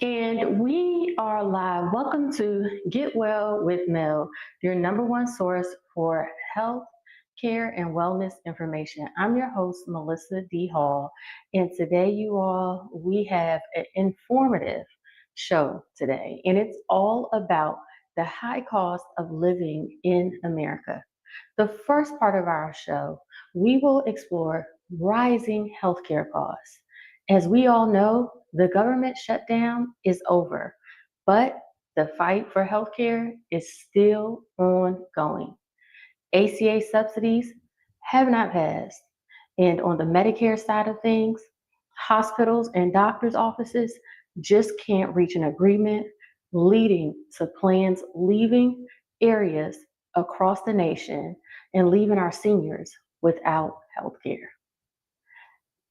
And we are live. Welcome to Get Well with Mel, your number one source for health, care, and wellness information. I'm your host, Melissa D. Hall. And today, we have an informative show today. And it's all about the high cost of living in America. The first part of our show, we will explore rising healthcare costs. As we all know, the government shutdown is over, but the fight for healthcare is still ongoing. ACA subsidies have not passed. And on the Medicare side of things, hospitals and doctors' offices just can't reach an agreement, leading to plans leaving areas across the nation and leaving our seniors without health care.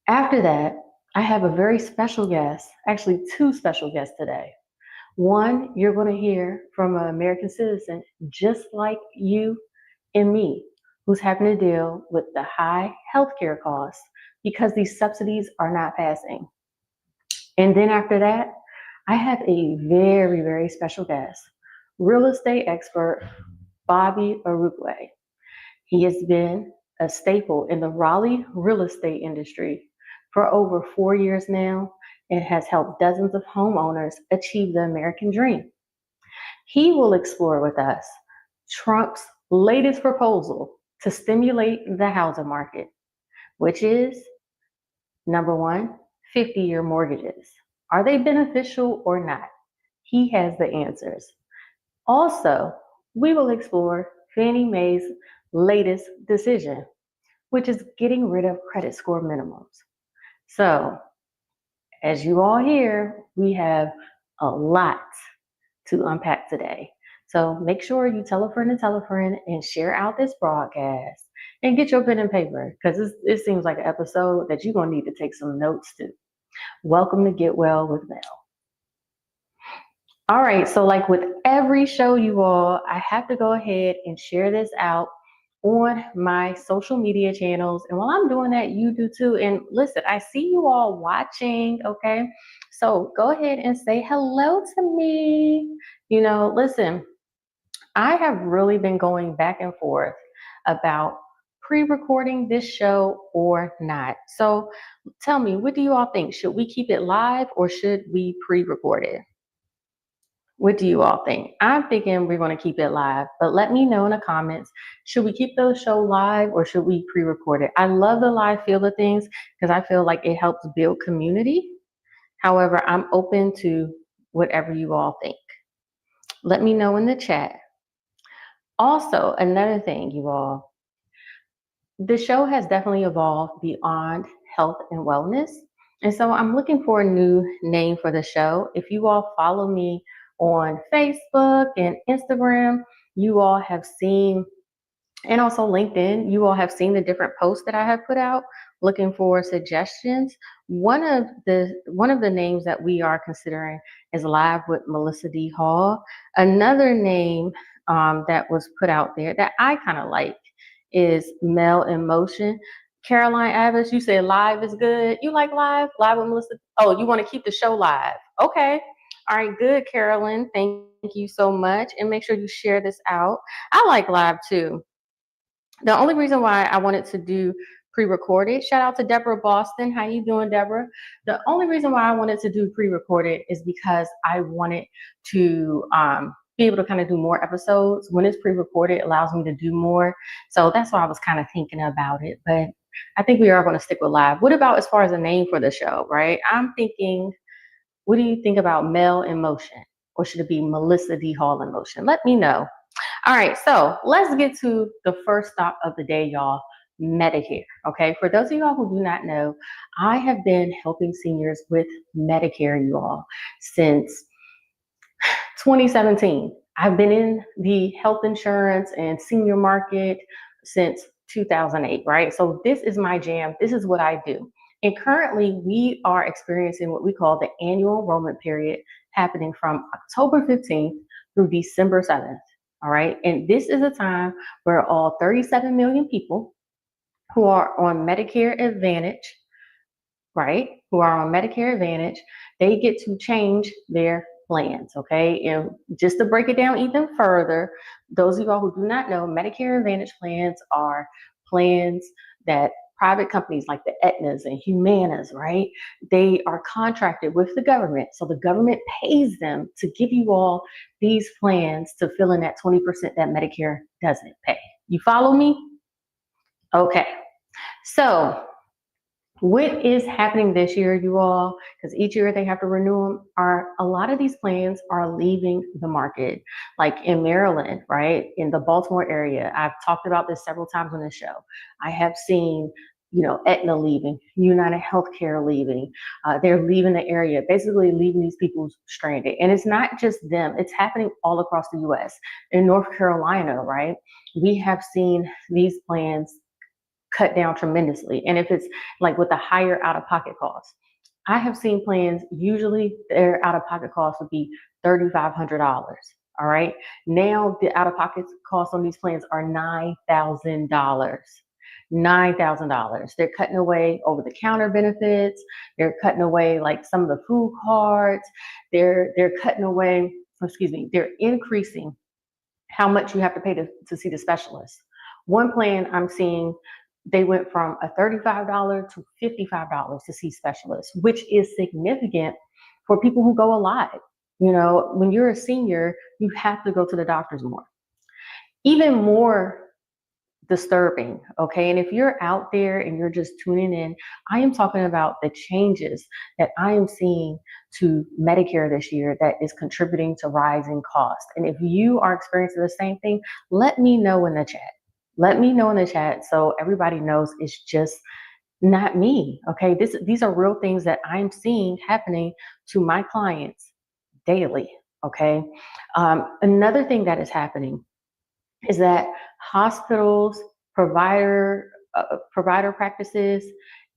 After that, I have a very special guest, actually two special guests today. One, you're going to hear from an American citizen just like you and me, who's having to deal with the high healthcare costs because these subsidies are not passing. And then after that, I have a very, very special guest, real estate expert Bobby Arukwe. He has been a staple in the Raleigh real estate industry for over 4 years now and has helped dozens of homeowners achieve the American dream. He will explore with us Trump's latest proposal to stimulate the housing market, which is number one, 50-year mortgages. Are they beneficial or not? He has the answers. Also, we will explore Fannie Mae's latest decision, which is getting rid of credit score minimums. So, as you all hear, we have a lot to unpack today. So make sure you tell a friend and share out this broadcast and get your pen and paper because it seems like an episode that you're going to need to take some notes to. Welcome to Get Well with Mel. All right, so like with every show, you all, I have to go ahead and share this out on my social media channels. And while I'm doing that, you do too. And listen, I see you all watching, okay? So go ahead and say hello to me. Listen, I have really been going back and forth about pre-recording this show or not. So tell me, what do you all think? Should we keep it live or should we pre-record it? What do you all think? I'm thinking we're going to keep it live, but let me know in the comments. Should we keep the show live or should we pre-record it? I love the live feel of things because I feel like it helps build community. However, I'm open to whatever you all think. Let me know in the chat. Also, another thing, you all, the show has definitely evolved beyond health and wellness. And so I'm looking for a new name for the show. If you all follow me on Facebook and Instagram, you all have seen, and also LinkedIn, you all have seen the different posts that I have put out looking for suggestions. One of the names that we are considering is Live with Melissa D. Hall. Another name that was put out there that I kind of like is Mel in Motion. Caroline Abbas, you said live is good. You like live? Live with Melissa? Oh, you want to keep the show live. Okay. All right, good, Carolyn. Thank you so much. And make sure you share this out. I like live too. The only reason why I wanted to do pre-recorded, shout out to Deborah Boston. How you doing, Deborah? The only reason why I wanted to do pre-recorded is because I wanted to be able to kind of do more episodes. When it's pre-recorded, it allows me to do more. So that's why I was kind of thinking about it. But I think we are going to stick with live. What about as far as a name for the show, right? I'm thinking, what do you think about Mel in Motion? Or should it be Melissa D. Hall in Motion? Let me know. All right, so let's get to the first stop of the day, y'all, Medicare. Okay, for those of y'all who do not know, I have been helping seniors with Medicare, you all, since 2017. I've been in the health insurance and senior market since 2008, right? So this is my jam. This is what I do. And currently we are experiencing what we call the annual enrollment period happening from October 15th through December 7th. All right. And this is a time where all 37 million people who are on Medicare Advantage, right, who are on Medicare Advantage, they get to change their plans, okay? And just to break it down even further, those of y'all who do not know, Medicare Advantage plans are plans that private companies like the Aetnas and Humanas, right? They are contracted with the government. So the government pays them to give you all these plans to fill in that 20% that Medicare doesn't pay. You follow me? Okay. So what is happening this year, you all, because each year they have to renew them, are a lot of these plans are leaving the market. Like in Maryland, right, in the Baltimore area, I've talked about this several times on the show. I have seen, Aetna leaving, United Healthcare leaving. They're leaving the area, basically leaving these people stranded. And it's not just them, it's happening all across the US. In North Carolina, right, we have seen these plans cut down tremendously. And if it's like with a higher out-of-pocket cost, I have seen plans, usually their out-of-pocket cost would be $3,500. All right. Now the out-of-pocket costs on these plans are $9,000. $9,000. They're cutting away over-the-counter benefits. They're cutting away like some of the food cards. They're cutting away, they're increasing how much you have to pay to see the specialist. One plan I'm seeing, they went from a $35 to $55 to see specialists, which is significant for people who go a lot. When you're a senior, you have to go to the doctors more. Even more disturbing, okay? And if you're out there and you're just tuning in, I am talking about the changes that I am seeing to Medicare this year that is contributing to rising costs. And if you are experiencing the same thing, let me know in the chat. Let me know in the chat so everybody knows it's just not me, okay? These are real things that I'm seeing happening to my clients daily, okay? Another thing that is happening is that hospitals, provider practices,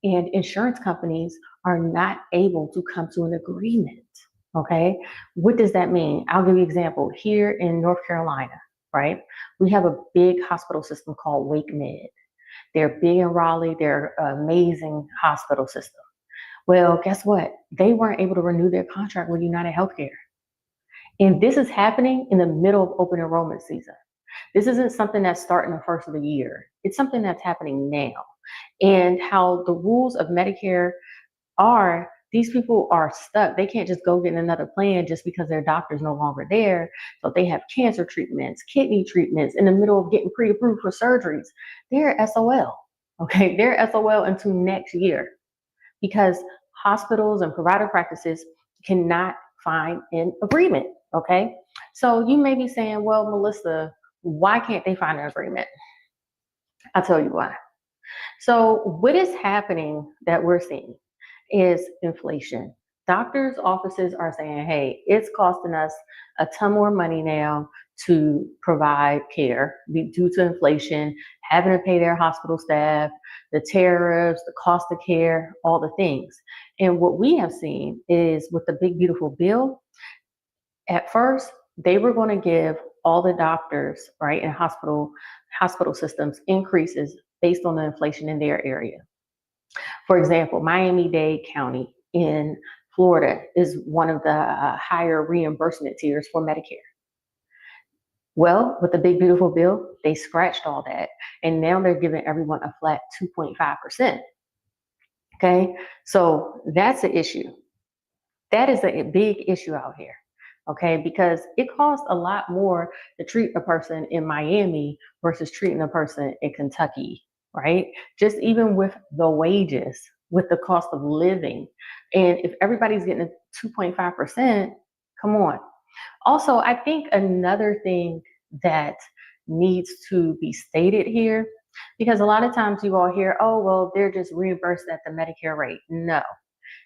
and insurance companies are not able to come to an agreement. Okay, what does that mean? I'll give you an example. Here in North Carolina, right, we have a big hospital system called Wake Med. They're big in Raleigh. They're an amazing hospital system. Well, guess what? They weren't able to renew their contract with United Healthcare. And this is happening in the middle of open enrollment season. This isn't something that's starting the first of the year. It's something that's happening now. And how the rules of Medicare are, these people are stuck. They can't just go get another plan just because their doctor's no longer there. So they have cancer treatments, kidney treatments in the middle of getting pre-approved for surgeries. They're SOL. Okay, they're SOL until next year because hospitals and provider practices cannot find an agreement. Okay, so you may be saying, well, Melissa, why can't they find an agreement? I'll tell you why. So what is happening that we're seeing is inflation. Doctors' offices are saying, hey, it's costing us a ton more money now to provide care due to inflation, having to pay their hospital staff, the tariffs, the cost of care, all the things. And what we have seen is with the big, beautiful bill, at first, they were going to give all the doctors, right, in hospital systems increases based on the inflation in their area. For example, Miami-Dade County in Florida is one of the higher reimbursement tiers for Medicare. Well, with the big, beautiful bill, they scratched all that. And now they're giving everyone a flat 2.5%. Okay, so that's an issue. That is a big issue out here. Okay, because it costs a lot more to treat a person in Miami versus treating a person in Kentucky, right? Just even with the wages, with the cost of living. And if everybody's getting a 2.5%, come on. Also, I think another thing that needs to be stated here, because a lot of times you all hear, oh, well, they're just reimbursed at the Medicare rate. No,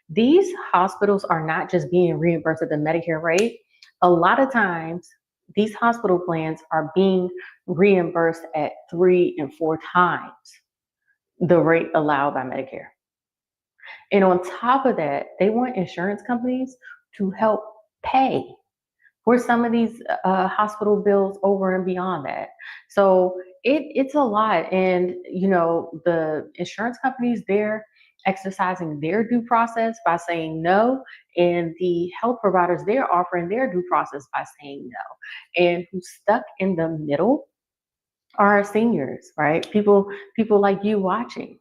these hospitals are not just being reimbursed at the Medicare rate. A lot of times, these hospital plans are being reimbursed at 3 and 4 times the rate allowed by Medicare. And on top of that, they want insurance companies to help pay for some of these hospital bills over and beyond that. So it's a lot. And, the insurance companies, they're exercising their due process by saying no, and the health providers, they're offering their due process by saying no. And who's stuck in the middle are our seniors, right? People like you watching.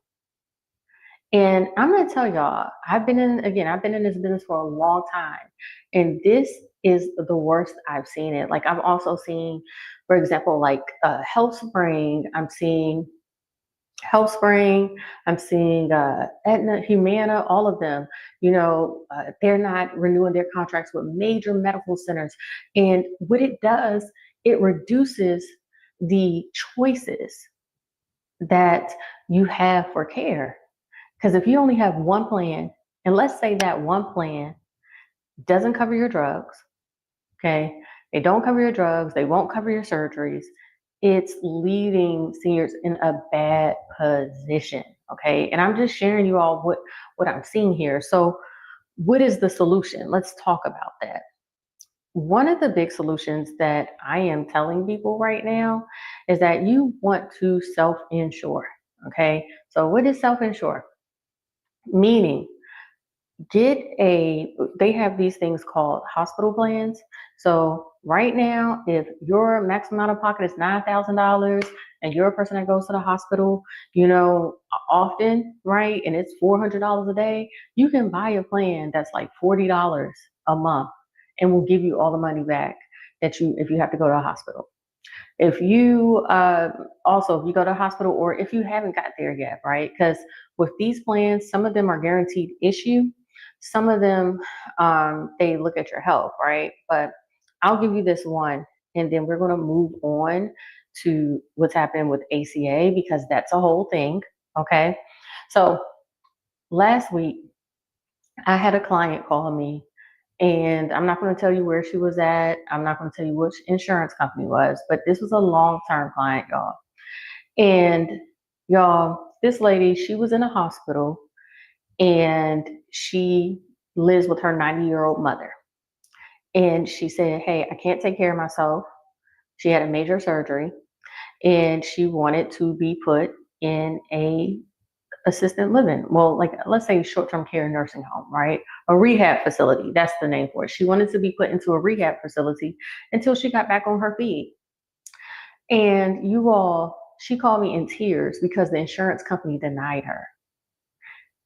And I'm going to tell y'all, I've been in this business for a long time. And this is the worst I've seen it. Like, I'm also seeing, for example, like Health Spring, I'm seeing Aetna, Humana, all of them, they're not renewing their contracts with major medical centers. And what it does, it reduces the choices that you have for care. Because if you only have one plan, and let's say that one plan doesn't cover your drugs, okay? They don't cover your drugs, they won't cover your surgeries. It's leaving seniors in a bad position, okay? And I'm just sharing you all what I'm seeing here. So, what is the solution? Let's talk about that. One of the big solutions that I am telling people right now is that you want to self-insure, okay? So, what is self-insure? Meaning, they have these things called hospital plans. So right now, if your maximum out of pocket is $9,000 and you're a person that goes to the hospital, often, right, and it's $400 a day, you can buy a plan that's like $40 a month and will give you all the money back if you have to go to a hospital. If you if you go to a hospital, or if you haven't got there yet, right? Because with these plans, some of them are guaranteed issue, some of them they look at your health, right? But I'll give you this one, and then we're going to move on to what's happening with ACA, because that's a whole thing. Okay, so last week I had a client call me, and I'm not going to tell you where she was at. I'm not going to tell you which insurance company it was, but this was a long-term client, y'all. And y'all, this lady, she was in a hospital, and she lives with her 90-year-old mother. And she said, hey, I can't take care of myself. She had a major surgery, and she wanted to be put in a assisted living. Well, like, let's say short-term care nursing home, right? A rehab facility. That's the name for it. She wanted to be put into a rehab facility until she got back on her feet. And she called me in tears because the insurance company denied her.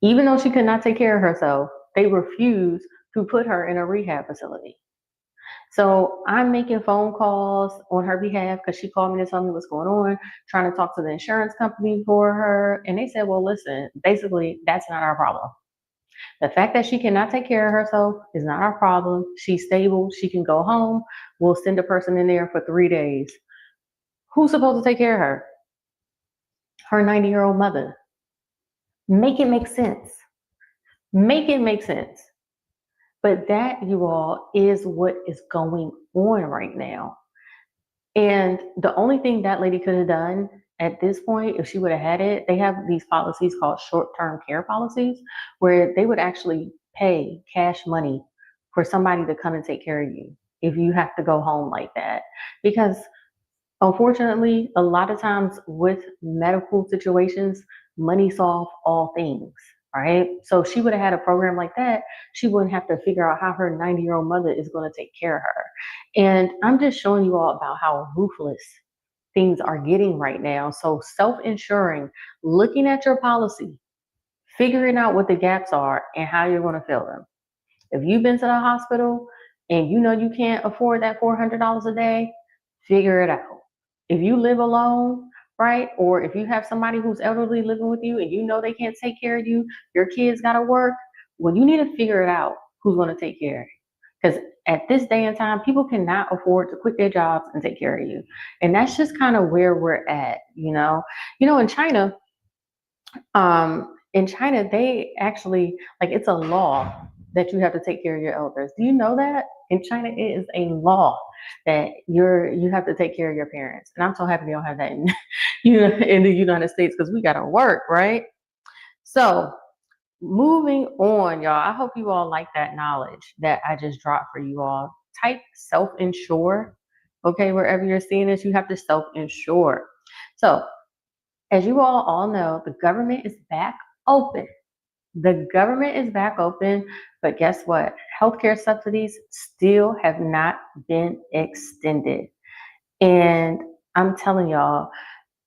Even though she could not take care of herself, they refused to put her in a rehab facility. So I'm making phone calls on her behalf because she called me to tell me what's going on, trying to talk to the insurance company for her. And they said, well, listen, basically, that's not our problem. The fact that she cannot take care of herself is not our problem. She's stable. She can go home. We'll send a person in there for 3 days. Who's supposed to take care of her? Her 90-year-old mother. Make it make sense. Make it make sense. But that, you all, is what is going on right now. And the only thing that lady could have done at this point, if she would have had it, they have these policies called short-term care policies, where they would actually pay cash money for somebody to come and take care of you if you have to go home like that. Because unfortunately, a lot of times with medical situations, money solves all things, right? So if she would have had a program like that, she wouldn't have to figure out how her 90-year-old mother is going to take care of her. And I'm just showing you all about how ruthless things are getting right now. So self-insuring, looking at your policy, figuring out what the gaps are and how you're going to fill them. If you've been to the hospital and you know you can't afford that $400 a day, figure it out. If you live alone, right? Or if you have somebody who's elderly living with you and you know they can't take care of you, your kids got to work, well, you need to figure it out who's going to take care of you. Because at this day and time, people cannot afford to quit their jobs and take care of you. And that's just kind of where we're at, in China, they actually, like, it's a law that you have to take care of your elders. Do you know that? In China, it is a law that you have to take care of your parents. And I'm so happy they don't have that in, in the United States, because we got to work, right? So moving on, y'all, I hope you all like that knowledge that I just dropped for you all. Type self-insure, okay? Wherever you're seeing this, you have to self-insure. So as you all know, the government is back open. The government is back open, but guess what? Healthcare subsidies still have not been extended. And I'm telling y'all,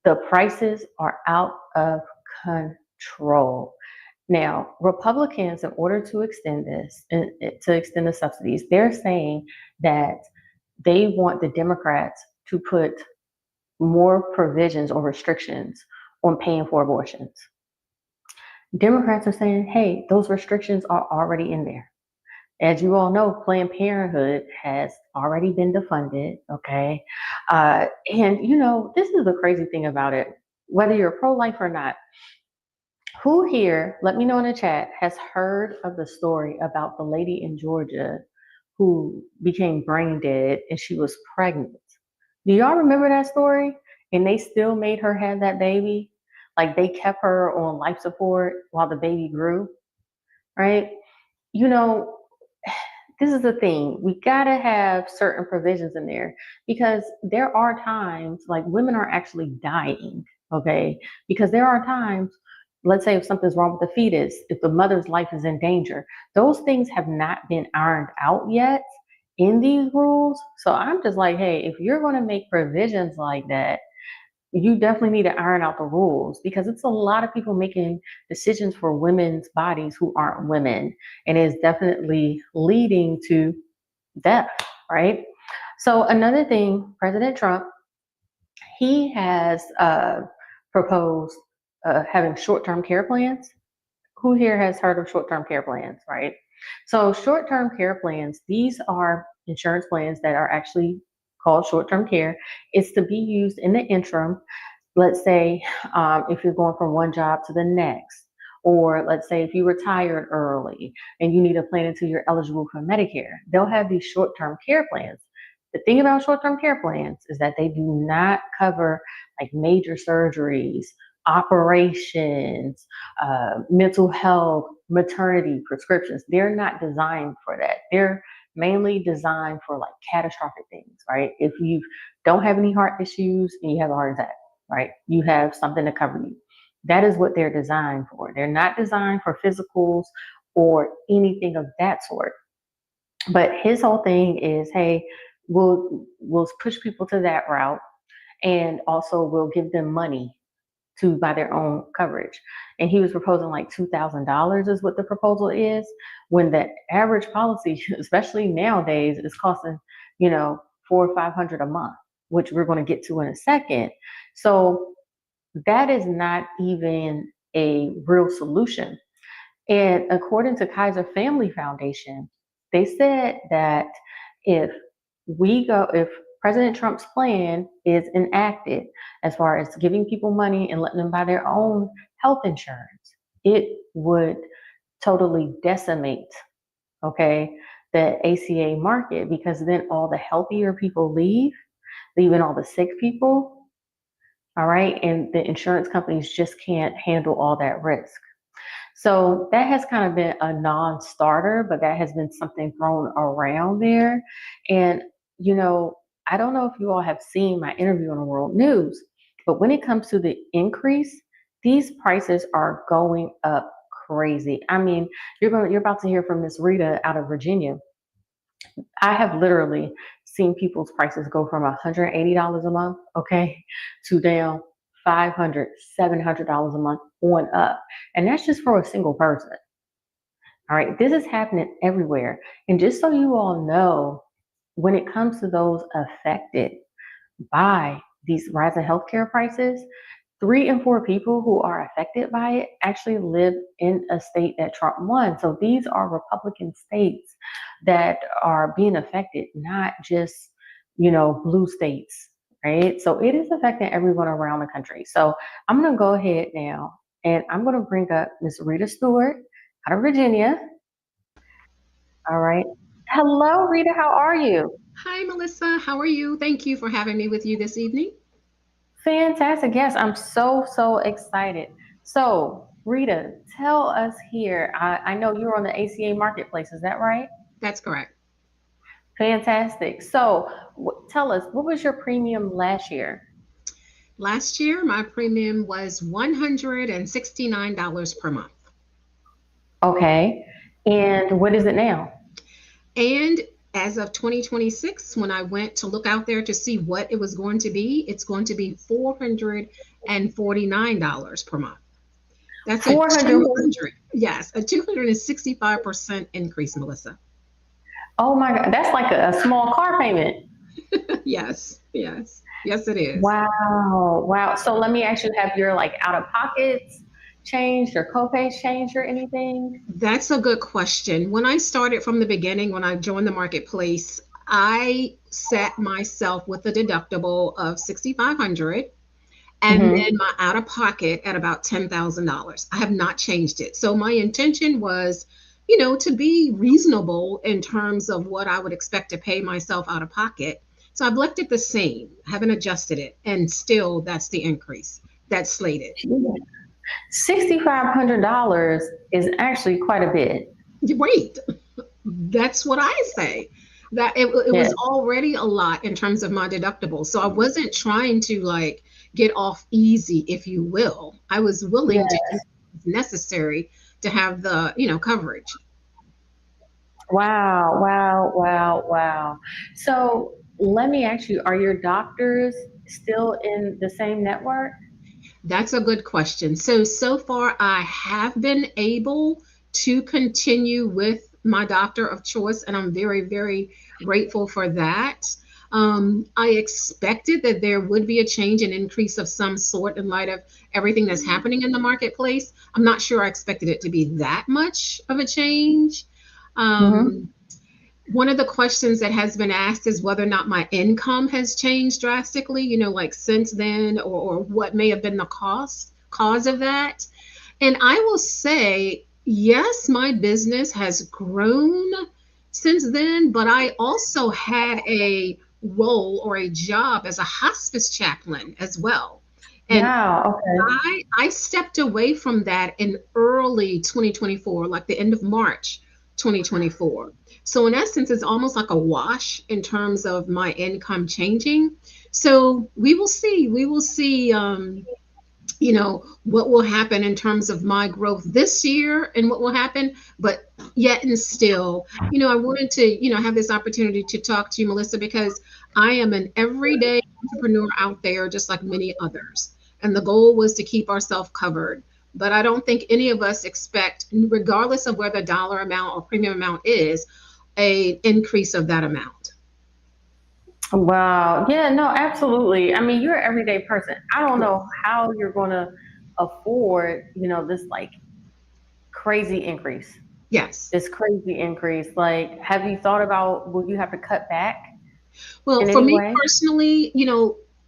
the prices are out of control. Now, Republicans, in order to extend this, to extend the subsidies, they're saying that they want the Democrats to put more provisions or restrictions on paying for abortions. Democrats are saying, hey, those restrictions are already in there. As you all know, Planned Parenthood has already been defunded, okay? And this is the crazy thing about it. Whether you're pro life or not, who here, let me know in the chat, has heard of the story about the lady in Georgia who became brain dead and she was pregnant? Do y'all remember that story? And they still made her have that baby? Like they kept her on life support while the baby grew, right? You know, this is the thing. We gotta have certain provisions in there because there are times like women are actually dying, okay? Because there are times, let's say if something's wrong with the fetus, if the mother's life is in danger, those things have not been ironed out yet in these rules. So I'm just like, hey, if you're gonna make provisions like that, you definitely need to iron out the rules because it's a lot of people making decisions for women's bodies who aren't women and is definitely leading to death, right? So another thing, President Trump, he has proposed having short-term care plans. Who here has heard of short-term care plans, right? So short-term care plans, these are insurance plans that are actually called short-term care. It's to be used in the interim. Let's say if you're going from one job to the next, or let's say if you retired early and you need a plan until you're eligible for Medicare, they'll have these short-term care plans. The thing about short-term care plans is that they do not cover like major surgeries, operations, mental health, maternity, prescriptions. They're not designed for that. They're mainly designed for like catastrophic things, right? If you don't have any heart issues and you have a heart attack, right? You have something to cover you. That is what they're designed for. They're not designed for physicals or anything of that sort. But his whole thing is, hey, we'll push people to that route, and also we'll give them money to buy their own coverage. And he was proposing like $2,000 is what the proposal is, when the average policy, especially nowadays, is costing, 400 or 500 a month, which we're going to get to in a second. So that is not even a real solution. And according to Kaiser Family Foundation, they said that if if President Trump's plan is enacted, as far as giving people money and letting them buy their own health insurance, it would totally decimate, okay, the ACA market, because then all the healthier people leaving all the sick people, all right, and the insurance companies just can't handle all that risk. So that has kind of been a non-starter, but that has been something thrown around there. And, I don't know if you all have seen my interview on the World News, but when it comes to the increase, these prices are going up crazy. I mean, you're about to hear from Miss Rita out of Virginia. I have literally seen people's prices go from $180 a month, okay, to down $500, $700 a month on up. And that's just for a single person. All right, this is happening everywhere. And just so you all know, when it comes to those affected by these rising healthcare prices, 3 in 4 people who are affected by it actually live in a state that Trump won. So these are Republican states that are being affected, not just, blue states, right? So it is affecting everyone around the country. So I'm going to go ahead now and I'm going to bring up Miss Rita Stewart out of Virginia. All right. Hello, Rita. How are you? Hi, Melissa. How are you? Thank you for having me with you this evening. Fantastic. Yes, I'm so, so excited. So, Rita, tell us here. I know you're on the ACA Marketplace. Is that right? That's correct. Fantastic. So, tell us, what was your premium last year? Last year, my premium was $169 per month. Okay. And what is it now? And as of 2026, when I went to look out there to see what it was going to be, it's going to be $449 per month. That's a 400. 200, yes, a 265% increase, Melissa. Oh my God. That's like a small car payment. Yes, yes, yes, it is. Wow. Wow. So let me ask you, have your like out of pockets changed or copays changed or anything? That's a good question. When I started from the beginning, when I joined the marketplace, I set myself with a deductible of 6,500 and then Hmm. my out of pocket at about $10,000. I have not changed it. So my intention was, to be reasonable in terms of what I would expect to pay myself out of pocket. So I've left it the same, haven't adjusted it, and still that's the increase that's slated. $6,500 is actually quite a bit. Wait, that's what I say. That it Yeah. was already a lot in terms of my deductible. So I wasn't trying to like get off easy, if you will. I was willing to do Yes. what's necessary to have the, coverage. Wow. Wow. Wow. Wow. So let me ask you, are your doctors still in the same network? That's a good question. So far, I have been able to continue with my doctor of choice, and I'm very, very grateful for that. I expected that there would be a change and increase of some sort in light of everything that's happening in the marketplace. I'm not sure I expected it to be that much of a change. Um, Hmm. One of the questions that has been asked is whether or not my income has changed drastically, like since then, or what may have been the cause of that. And I will say, yes, my business has grown since then, but I also had a role or a job as a hospice chaplain as well. And Wow. Okay. I stepped away from that in early 2024, like the end of March 2024. So in essence, it's almost like a wash in terms of my income changing. So we will see. We will see. What will happen in terms of my growth this year and what will happen. But yet and still, I wanted to, have this opportunity to talk to you, Melissa, because I am an everyday entrepreneur out there, just like many others. And the goal was to keep ourselves covered. But I don't think any of us expect, regardless of where the dollar amount or premium amount is, a increase of that amount. Wow. Yeah, no, absolutely. I mean, you're an everyday person. I don't know Yes. how you're going to afford, this like crazy increase. Yes. This crazy increase. Like, have you thought about will you have to cut back Well, in for any me way? personally,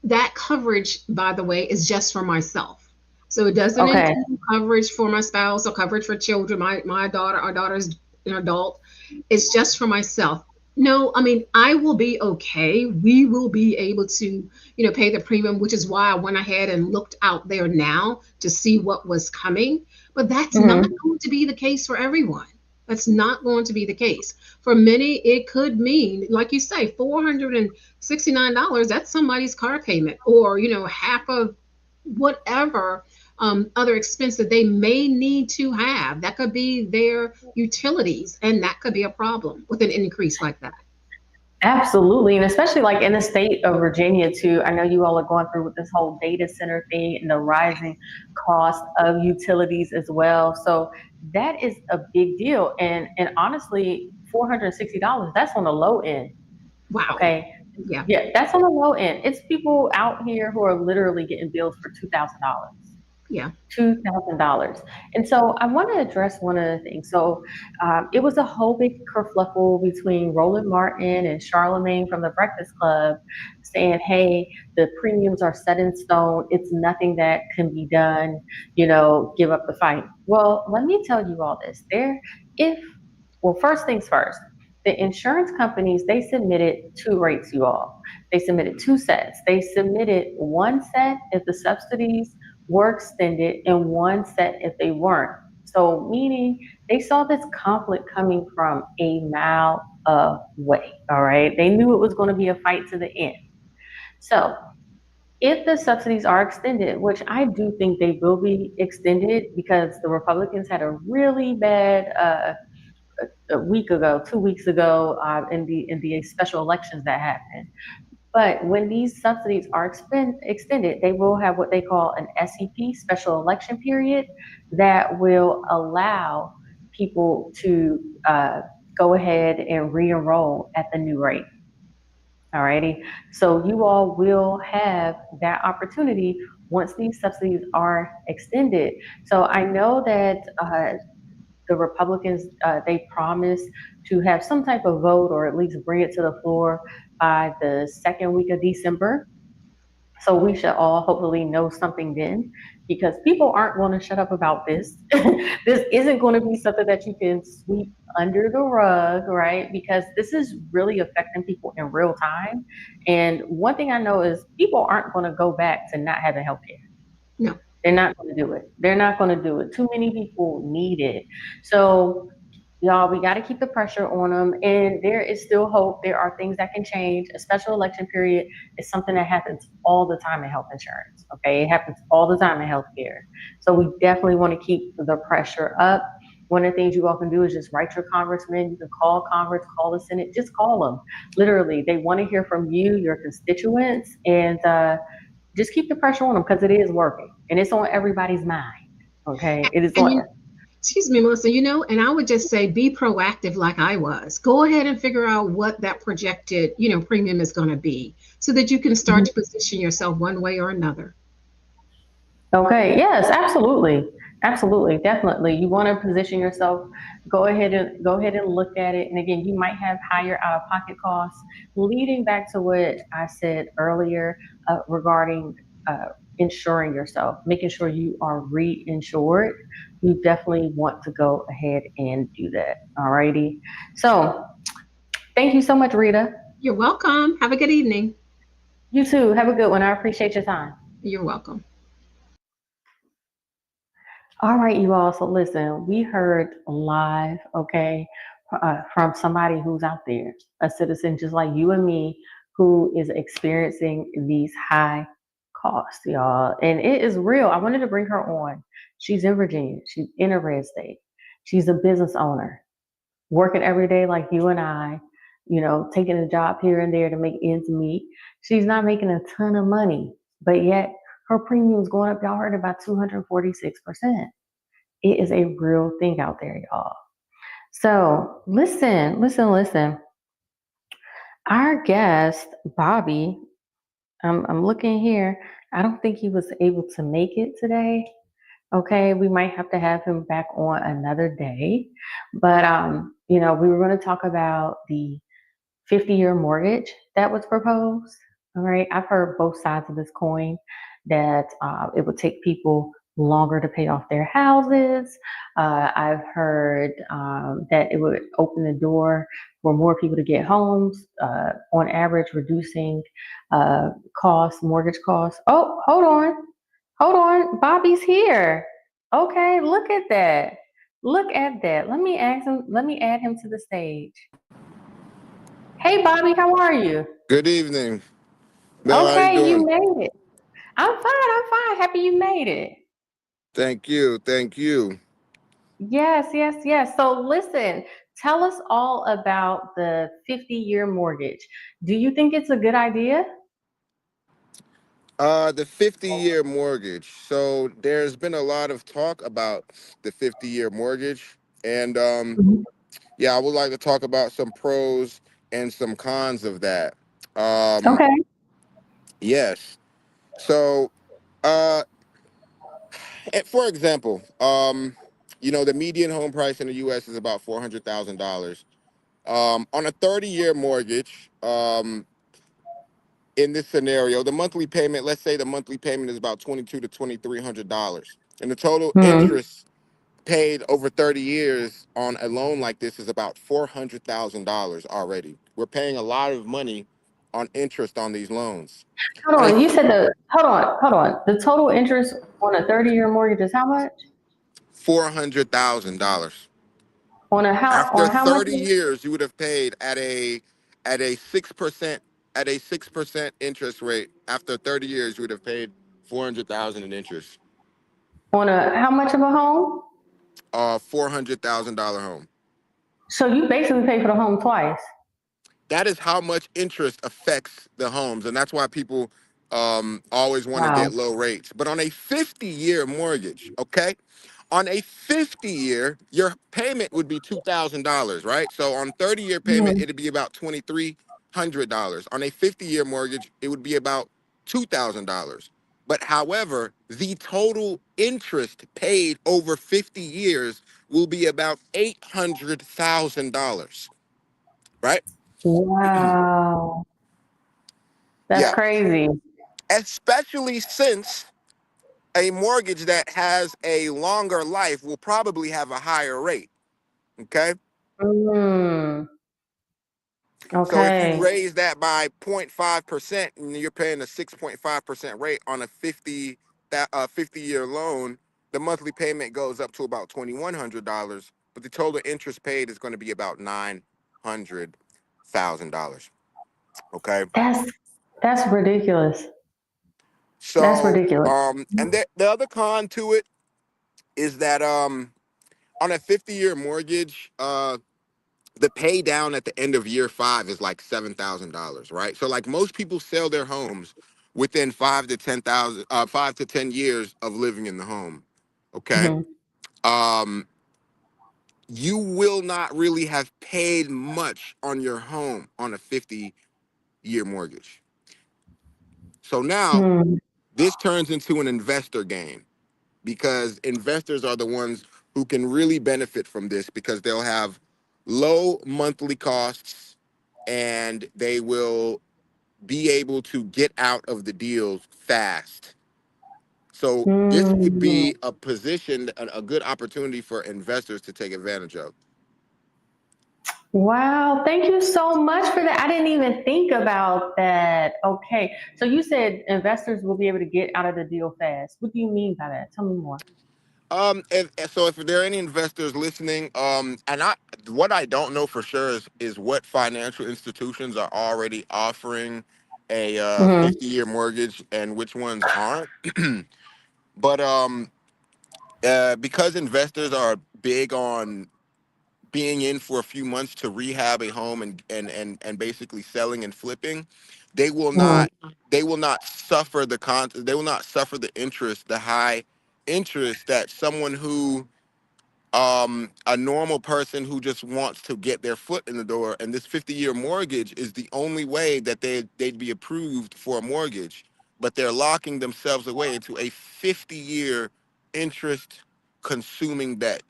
that coverage, by the way, is just for myself. So it doesn't Okay. include coverage for my spouse or coverage for children. My daughter, our daughter's an adult. It's just for myself. No, I mean, I will be okay. We will be able to, pay the premium, which is why I went ahead and looked out there now to see what was coming. But that's not Hmm. going to be the case for everyone. That's not going to be the case. For many, it could mean, like you say, $469. That's somebody's car payment, or half of whatever other expense that they may need to have. That could be their utilities, and that could be a problem with an increase like that. Absolutely. And especially like in the state of Virginia, too. I know you all are going through with this whole data center thing and the rising cost of utilities as well. So that is a big deal. And honestly, $460, that's on the low end. Wow. Okay. Yeah. Yeah, that's on the low end. It's people out here who are literally getting bills for $2,000. Yeah. $2,000. And so I want to address one of the things. So it was a whole big kerfluffle between Roland Martin and Charlemagne from the Breakfast Club saying, hey, the premiums are set in stone. It's nothing that can be done, give up the fight. Well, let me tell you all this. If, well, first things first, the insurance companies, they submitted two rates, you all. They submitted two sets. They submitted one set if the subsidies were extended and one set if they weren't. So, meaning they saw this conflict coming from a mile away. All right. They knew it was going to be a fight to the end. So, if the subsidies are extended, which I do think they will be extended because the Republicans had a really bad a week ago, 2 weeks ago, in the special elections that happened. But when these subsidies are extended, they will have what they call an SEP, special election period, that will allow people to go ahead and re-enroll at the new rate. Alrighty. So you all will have that opportunity once these subsidies are extended. So I know that the Republicans, they promised to have some type of vote or at least bring it to the floor by the second week of December. So we should all hopefully know something then, because people aren't going to shut up about this. This isn't going to be something that you can sweep under the rug, right? Because this is really affecting people in real time. And one thing I know is people aren't going to go back to not having health care. No. They're not going to do it. They're not going to do it. Too many people need it. So y'all, we got to keep the pressure on them. And there is still hope. There are things that can change. A special election period is something that happens all the time in health insurance. Okay. It happens all the time in healthcare. So we definitely want to keep the pressure up. One of the things you all can do is just write your congressman. You can call Congress, call the Senate, just call them. Literally, they want to hear from you, your constituents, and just keep the pressure on them because it is working and it's on everybody's mind. Okay. It is And on. you, excuse me, Melissa, and I would just say be proactive like I was. Go ahead and figure out what that projected, premium is going to be so that you can start to position yourself one way or another. Okay, yes, absolutely. Absolutely, definitely. You want to position yourself, go ahead and look at it. And again, you might have higher out-of-pocket costs, leading back to what I said earlier regarding insuring yourself, making sure you are reinsured. You definitely want to go ahead and do that. All righty. So thank you so much, Rita. You're welcome. Have a good evening. You too. Have a good one. I appreciate your time. You're welcome. All right, you all. So listen, we heard live, okay, from somebody who's out there, a citizen just like you and me, who is experiencing these high costs, y'all. And it is real. I wanted to bring her on. She's in Virginia. She's in a red state. She's a business owner, working every day like you and I, taking a job here and there to make ends meet. She's not making a ton of money, but yet her premium's going up. Y'all heard about 246%. It is a real thing out there, y'all. So listen, listen, listen. Our guest, Bobby, I'm looking here. I don't think he was able to make it today. Okay, we might have to have him back on another day. But we were going to talk about the 50-year mortgage that was proposed. All right, I've heard both sides of this coin, that it would take people longer to pay off their houses. I've heard that it would open the door for more people to get homes, on average, reducing mortgage costs. Oh, hold on, Bobby's here. Okay, look at that. Look at that. Let me ask him. Let me add him to the stage. Hey, Bobby, how are you? Good evening. Mel, how you Okay, you doing? made it. I'm fine. I'm fine. Happy you made it. Thank you. Thank you. Yes, yes, yes. So listen, tell us all about the 50-year mortgage. Do you think it's a good idea? The 50-year mortgage. So there's been a lot of talk about the 50-year mortgage. And Mhm. yeah, I would like to talk about some pros and some cons of that. Um, Okay. yes. So, uh, for example, the median home price in the U.S. is about $400,000. On a 30-year mortgage, in this scenario, the monthly payment, let's say the monthly payment is about $2,200 to $2,300, and the total Hmm. interest paid over 30 years on a loan like this is about $400,000 already. We're paying a lot of money on interest on these loans. Hold On a on. You said hold on. The total interest on a 30-year mortgage is how much? $400,000. On After how much? 30 years, you would have paid at a 6%. at a 6% interest rate, after 30 years, you would have paid 400,000 in interest. On a how much of a home? $400,000 home. So you basically pay for the home twice. That is how much interest affects the homes, and that's why people always want to Wow. get low rates. But on a 50-year mortgage, okay, on a 50-year, your payment would be $2,000, right? So on 30-year payment, Mhm. it'd be about $2,300. On a 50-year mortgage, it would be about $2,000. But however, the total interest paid over 50 years will be about $800,000, right? Wow. That's Yeah, crazy. especially since a mortgage that has a longer life will probably have a higher rate. Okay. Mm, So if you okay. raise that by 0.5% and you're paying a 6.5% rate on a 50-year loan, the monthly payment goes up to about $2,100, but the total interest paid is going to be about $900,000. Okay. That's that's ridiculous. That's So ridiculous. and the other con to it is that on a 50-year mortgage, the pay down at the end of year 5 is like $7,000, right? So like most people sell their homes within 5 to 10 years of living in the home. Okay. Mhm. Um, you will not really have paid much on your home on a 50-year mortgage. So now Mm, this turns into an investor game, because investors are the ones who can really benefit from this because they'll have low monthly costs and they will be able to get out of the deals fast. So this would mm. be a position, a good opportunity for investors to take advantage of. Wow, thank you so much for that. I didn't even think about that. Okay. So you said investors will be able to get out of the deal fast. What do you mean by that? Tell me more. So if there are any investors listening, and what I don't know for sure is what financial institutions are already offering a Hmm. 50-year mortgage and which ones aren't. But because investors are big on being in for a few months to rehab a home and basically selling and flipping, they will Hmm. not suffer they will not suffer the interest, the high interest that someone who a normal person who just wants to get their foot in the door, and this 50-year mortgage is the only way that they'd be approved for a mortgage, but they're locking themselves away into a 50-year interest consuming debt.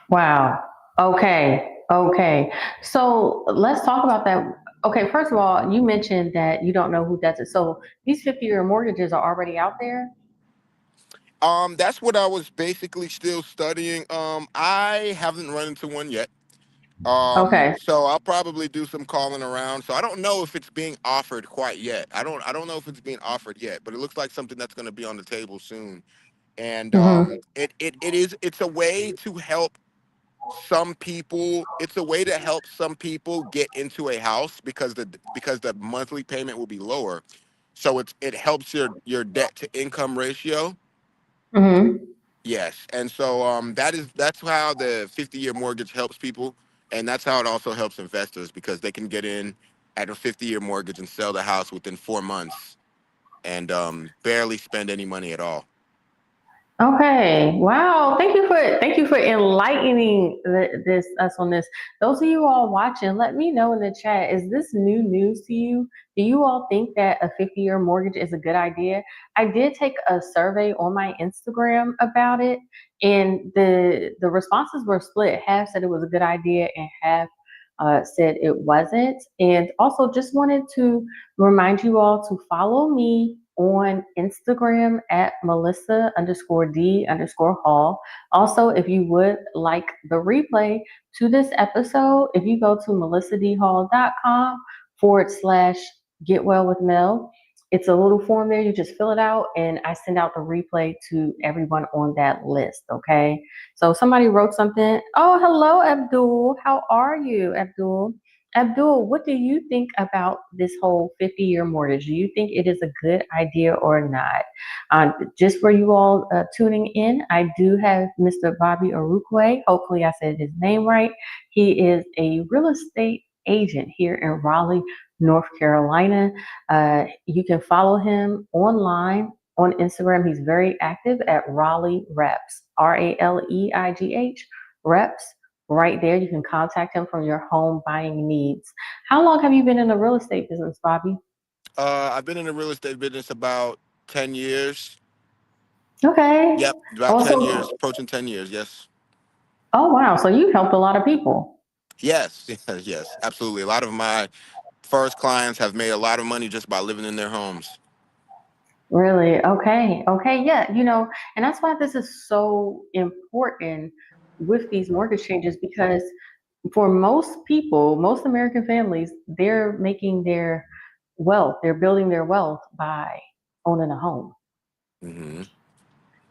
Wow. Okay. Okay. So let's talk about that. Okay. First of all, you mentioned that you don't know who does it. So these 50-year mortgages are already out there. That's what I was basically still studying. I haven't run into one yet. Okay. So I'll probably do some calling around. So I don't know if it's being offered quite yet. I don't know if it's being offered yet, but it looks like something that's going to be on the table soon. And Hmm. it's a way to help some people. It's a way to help some people get into a house because the monthly payment will be lower. So it helps your debt to income ratio. Hmm. Yes, and so that's how the 50-year mortgage helps people, and that's how it also helps investors because they can get in at a 50-year mortgage and sell the house within 4 months and barely spend any money at all. Okay. Wow. Thank you for enlightening this us on this. Those of you all watching, let me know in the chat. Is this new news to you? Do you all think that a 50-year mortgage is a good idea? I did take a survey on my Instagram about it, and the responses were split. Half said it was a good idea, and half said it wasn't. And also, just wanted to remind you all to follow me on Instagram at Melissa_D_Hall. Also, if you would like the replay to this episode, if you go to melissadhall.com /get well with Mel, it's a little form there. You just fill it out, and I send out the replay to everyone on that list. Okay. So somebody wrote something. Oh, hello, Abdul. How are you, Abdul? Abdul, what do you think about this whole 50-year mortgage? Do you think it is a good idea or not? Just for you all tuning in, I do have Mr. Bobby Arukwe. Hopefully, I said his name right. He is a real estate agent here in Raleigh, North Carolina. You can follow him online on Instagram. He's very active at Raleigh Reps, RALEIGH Reps. Right there, you can contact him from your home buying needs. How long have you been in the real estate business, Bobby? I've been in the real estate business about 10 years. Okay. Yep, about 10 years, Also, approaching 10 years. Yes. oh wow, so you've helped a lot of people. Yes, yes, yes, absolutely. A lot of my first clients have made a lot of money just by living in their homes. Really? Okay. Okay. Yeah. And that's why this is so important with these mortgage changes because for most people, most American families, they're making their wealth, they're building their wealth by owning a home. Hmm.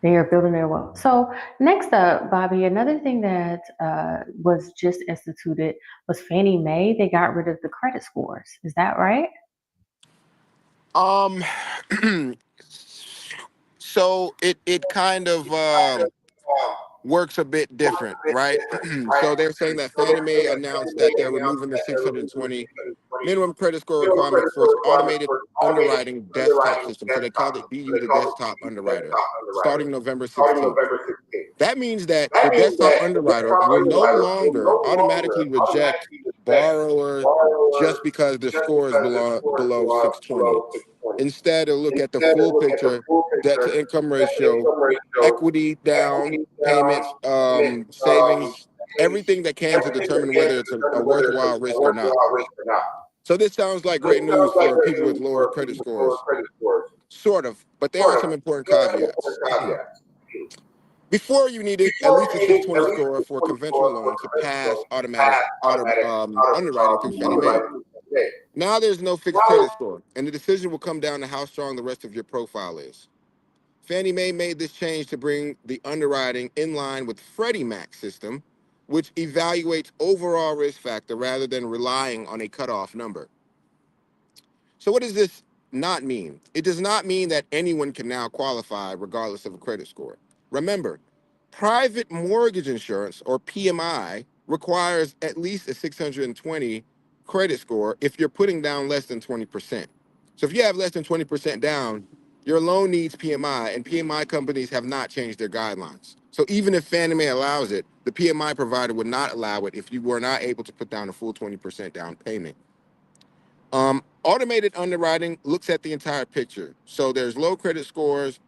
They are building their wealth. So next up, Bobby, another thing that was just instituted was Fannie Mae. They got rid of the credit scores. Is that right? Um, so it kind of works a bit different, right? So they're saying that Fannie Mae announced that they're removing the 620 minimum credit score requirements for its automated underwriting desktop system. So they called it BU, the desktop underwriter, starting November 16th. That means that the desktop underwriter will no longer automatically reject borrowers just because the score is below 620. Instead, it'll look at the full picture, debt to income ratio, equity down, payments, savings, everything that can to determine whether it's a worthwhile risk or not. So this sounds like great news for people with lower credit scores, sort of, but there are some important caveats. Before, you needed at least a 620 score for a conventional loan to pass automatic underwriting through Fannie Mae. Now there's no fixed credit score, and the decision will come down to how strong the rest of your profile is. Fannie Mae made this change to bring the underwriting in line with Freddie Mac's system, which evaluates overall risk factor rather than relying on a cutoff number. So what does this not mean? It does not mean that anyone can now qualify regardless of a credit score. Remember, private mortgage insurance, or PMI, requires at least a 620 credit score if you're putting down less than 20%. So if you have less than 20% down, your loan needs PMI, and PMI companies have not changed their guidelines. So even if Fannie Mae allows it, the PMI provider would not allow it if you were not able to put down a full 20% down payment. Automated underwriting looks at the entire picture. So there's low credit scores,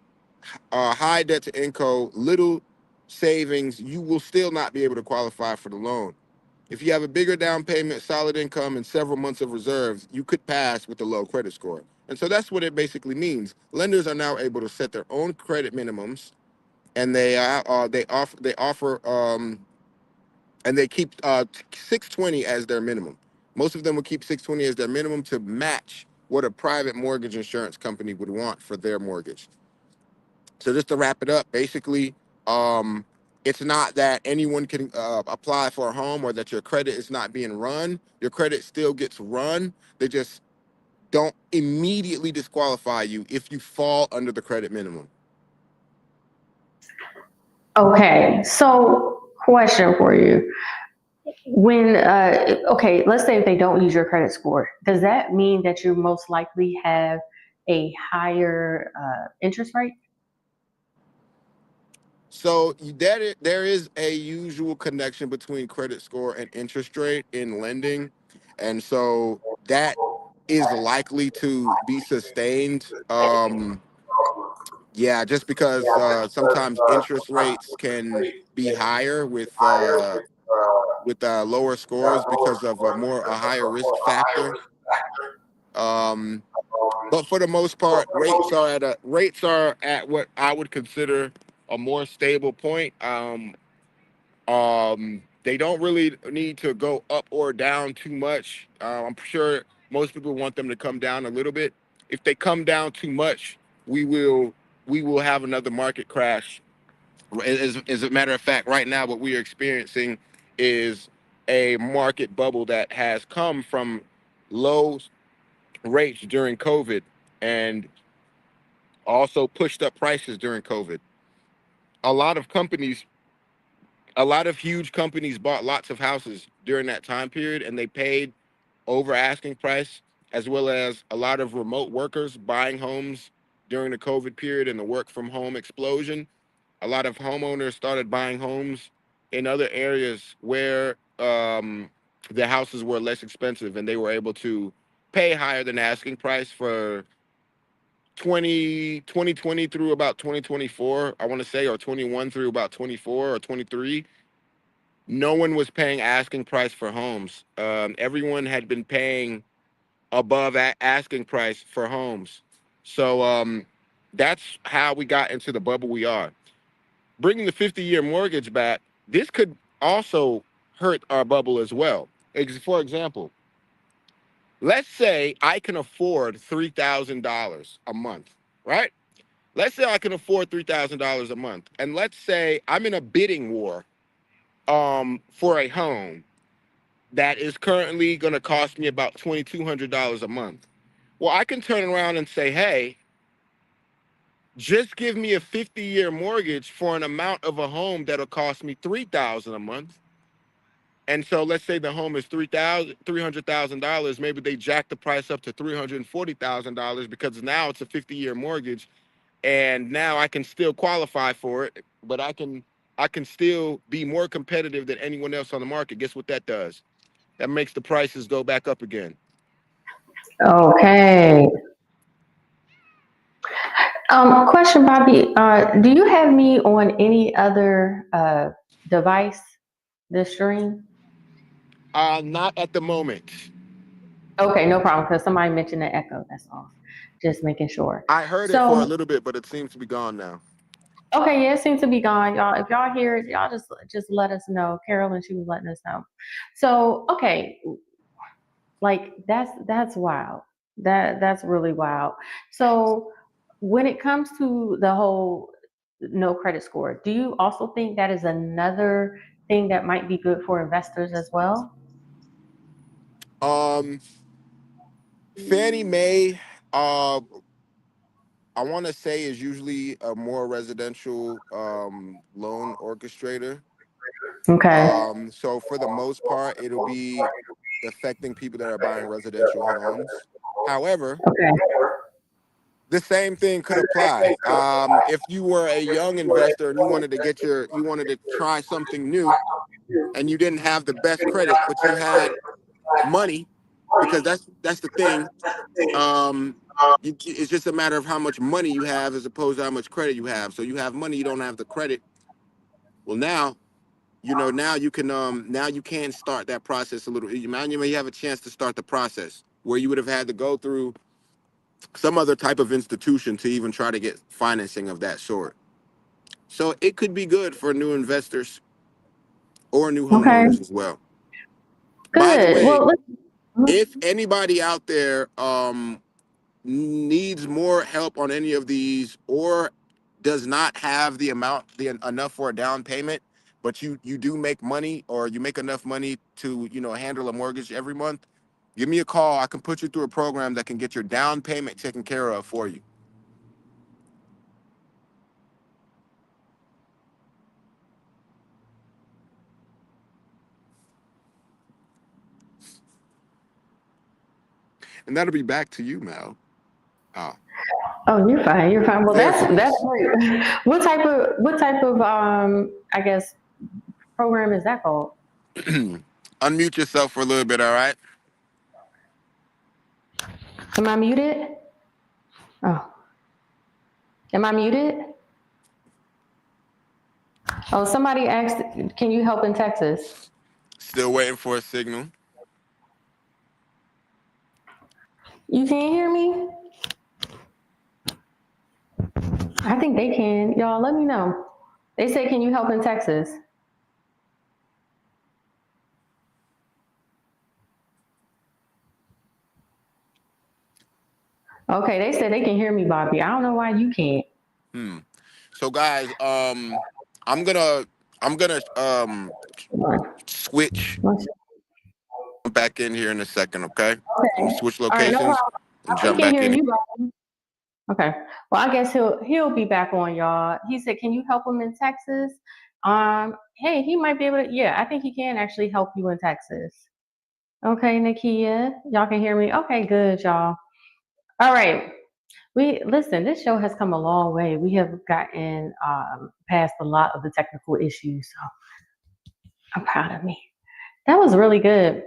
high debt to income, little savings. You will still not be able to qualify for the loan. If you have a bigger down payment, solid income, and several months of reserves, you could pass with a low credit score. And so that's what it basically means. Lenders are now able to set their own credit minimums, and they offer and they keep 620 as their minimum. Most of them will keep 620 as their minimum to match what a private mortgage insurance company would want for their mortgage. So just to wrap it up, basically, um, it's not that anyone can apply for a home or that your credit is not being run. Your credit still gets run. They just don't immediately disqualify you if you fall under the credit minimum. Okay. So, question for you. Okay, let's say if they don't use your credit score, does that mean that you most likely have a higher interest rate? So there is a usual connection between credit score and interest rate in lending, and so that is likely to be sustained. Yeah, just because sometimes interest rates can be higher with lower scores because of a higher risk factor. Um, but for the most part, rates are at what I would consider a more stable point. They don't really need to go up or down too much. I'm sure most people want them to come down a little bit. If they come down too much, we will we will have another market crash. As a matter of fact, right now what we are experiencing is a market bubble that has come from low rates during COVID and also pushed up prices during COVID. A lot of companies, a lot of huge companies bought lots of houses during that time period, and they paid over asking price, as well as a lot of remote workers buying homes during the COVID period and the work from home explosion. A lot of homeowners started buying homes in other areas where the houses were less expensive, and they were able to pay higher than asking price for 2020 through about 2024, I want to say, or 21 through about 24 or 23. No one was paying asking price for homes. Everyone had been paying above asking price for homes. So that's how we got into the bubble we are. Bringing the 50-year mortgage back, this could also hurt our bubble as well. For example, let's say I can afford $3,000 a month, right? Let's say I can afford $3,000 a month. And let's say I'm in a bidding war for a home that is currently going to cost me about $2,200 a month. Well, I can turn around and say, hey, just give me a 50-year mortgage for an amount of a home that'll cost me $3,000 a month. And so let's say the home is $300,000. Maybe they jack the price up to $340,000 because now it's a 50-year mortgage, and now I can still qualify for it, but I can still be more competitive than anyone else on the market. Guess what that does? That makes the prices go back up again. Okay. Question, Bobby. Do you have me on any other device this stream? Not at the moment. Okay, no problem. Because somebody mentioned the echo. That's all. Just making sure. I heard it for a little bit, but it seems to be gone now. Okay, yeah, it seems to be gone, y'all. If y'all hear it, y'all just let us know. Carolyn, she was letting us know. So, okay, like that's wild. That's really wild. So, when it comes to the whole no credit score, do you also think that is another thing that might be good for investors as well? Fannie Mae, I want to say, is usually a more residential loan orchestrator. Okay. So for the most part, it'll be affecting people that are buying residential homes. However, Okay. the same thing could apply. If you were a young investor and you wanted to try something new, and you didn't have the best credit, but you had money, because that's the thing. It's just a matter of how much money you have as opposed to how much credit you have. So you have money, you don't have the credit. Well, now, now you can start that process a little. You may have a chance to start the process where you would have had to go through some other type of institution to even try to get financing of that sort. So it could be good for new investors or new Okay. homeowners as well. By the Good. way, Well, if anybody out there needs more help on any of these, or does not have enough for a down payment, but you do make money, or you make enough money to handle a mortgage every month, give me a call. I can put you through a program that can get your down payment taken care of for you. And that'll be back to you, Mel. oh, you're fine. You're fine. Well, There that's she is. great. What type of I guess program is that called? Unmute yourself for a little bit, all right? Am I muted? Oh, am I muted? Oh, somebody asked, can you help in Texas? Still waiting for a signal. You can't hear me? I think they can. Y'all, let me know. They say, can you help in Texas? Okay, they said they can hear me, Bobby. I don't know why you can't. So guys, I'm gonna I'm gonna switch back in here in a second, okay? I'm gonna Okay. switch All right, no problem. locations and We jump can back hear in. you, Robin. Okay. Well, I guess he'll be back on, y'all. He said, "Can you help him in Texas?" Hey, he might be able to. Yeah, I think he can actually help you in Texas. Okay, Nakia, y'all can hear me. Okay, good, y'all. All right. We listen. This show has come a long way. We have gotten past a lot of the technical issues. So I'm proud of me. That was really good.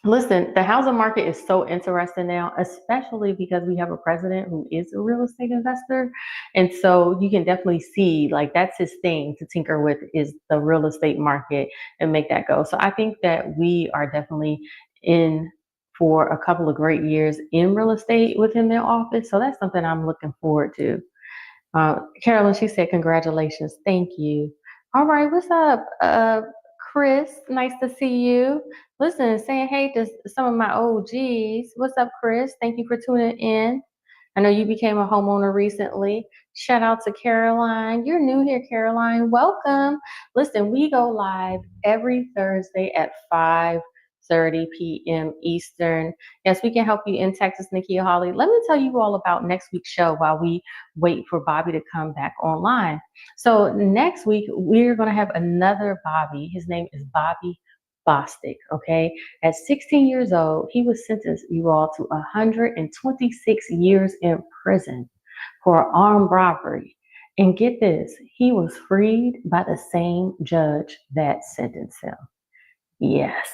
Listen, the housing market is so interesting now, especially because we have a president who is a real estate investor. And so you can definitely see like that's his thing to tinker with is the real estate market and make that go. So I think that we are definitely in for a couple of great years in real estate with him in office. So that's something I'm looking forward to. Carolyn, she said, congratulations. Thank you. All right, what's up, Chris? Nice to see you. Listen, saying hey to some of my OGs. What's up, Chris? Thank you for tuning in. I know you became a homeowner recently. Shout out to Caroline. You're new here, Caroline. Welcome. Listen, we go live every Thursday at 5:30 p.m. Eastern. Yes, we can help you in Texas, Nikia Holly. Let me tell you all about next week's show while we wait for Bobby to come back online. So next week, we're going to have another Bobby. His name is Bobby Bostic, okay? At 16 years old, he was sentenced, you all, to 126 years in prison for armed robbery. And get this, he was freed by the same judge that sentenced him. Yes,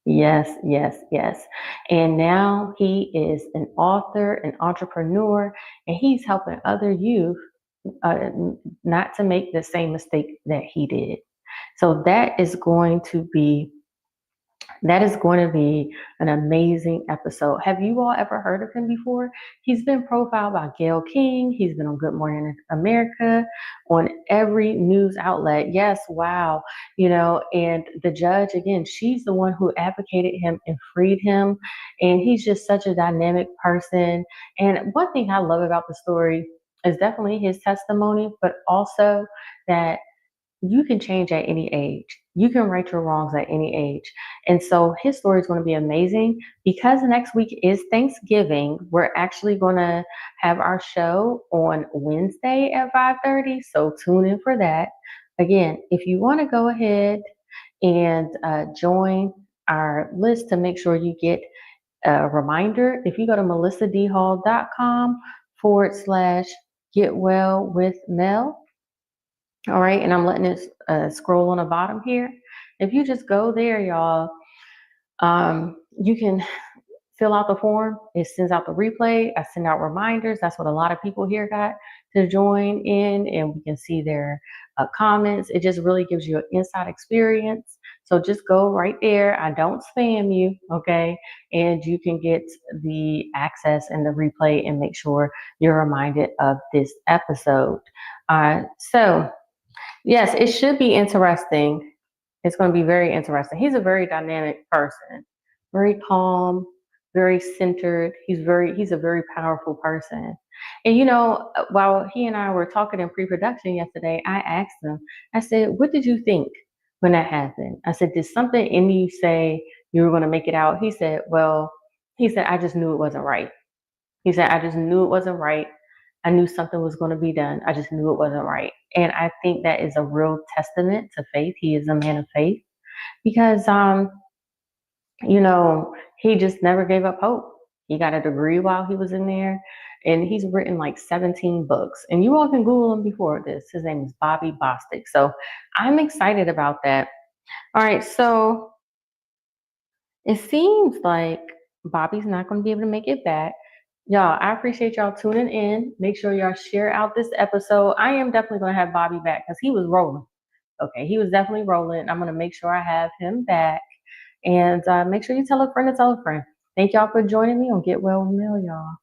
yes, yes, yes. And now he is an author, an entrepreneur, and he's helping other youth not to make the same mistake that he did. So that is going to be an amazing episode. Have you all ever heard of him before? He's been profiled by Gayle King. He's been on Good Morning America, on every news outlet. Yes, wow. And the judge, again, she's the one who advocated him and freed him. And he's just such a dynamic person. And one thing I love about the story is definitely his testimony, but also that you can change at any age. You can right your wrongs at any age. And so his story is going to be amazing because next week is Thanksgiving. We're actually going to have our show on Wednesday at 5:30. So tune in for that. Again, if you want to go ahead and join our list to make sure you get a reminder, if you go to melissadhall.com/get well with Mel. All right, and I'm letting it scroll on the bottom here. If you just go there, y'all, you can fill out the form. It sends out the replay. I send out reminders. That's what a lot of people here got to join in, and we can see their comments. It just really gives you an inside experience. So just go right there. I don't spam you, okay? And you can get the access and the replay and make sure you're reminded of this episode. So yes, it should be interesting. It's going to be very interesting. He's a very dynamic person, very calm, very centered. He's a very powerful person. And while he and I were talking in pre-production yesterday, I asked him, I said, what did you think when that happened? I said, did something in you say you were going to make it out? He said, I just knew it wasn't right. He said, I just knew it wasn't right. I knew something was going to be done. I just knew it wasn't right. And I think that is a real testament to faith. He is a man of faith because, he just never gave up hope. He got a degree while he was in there, and he's written like 17 books. And you all can Google him before this. His name is Bobby Bostic. So I'm excited about that. All right. So it seems like Bobby's not going to be able to make it back. Y'all, I appreciate y'all tuning in. Make sure y'all share out this episode. I am definitely going to have Bobby back because he was rolling. Okay, he was definitely rolling. I'm going to make sure I have him back. And make sure you tell a friend to tell a friend. Thank y'all for joining me on Get Well with Mel, y'all.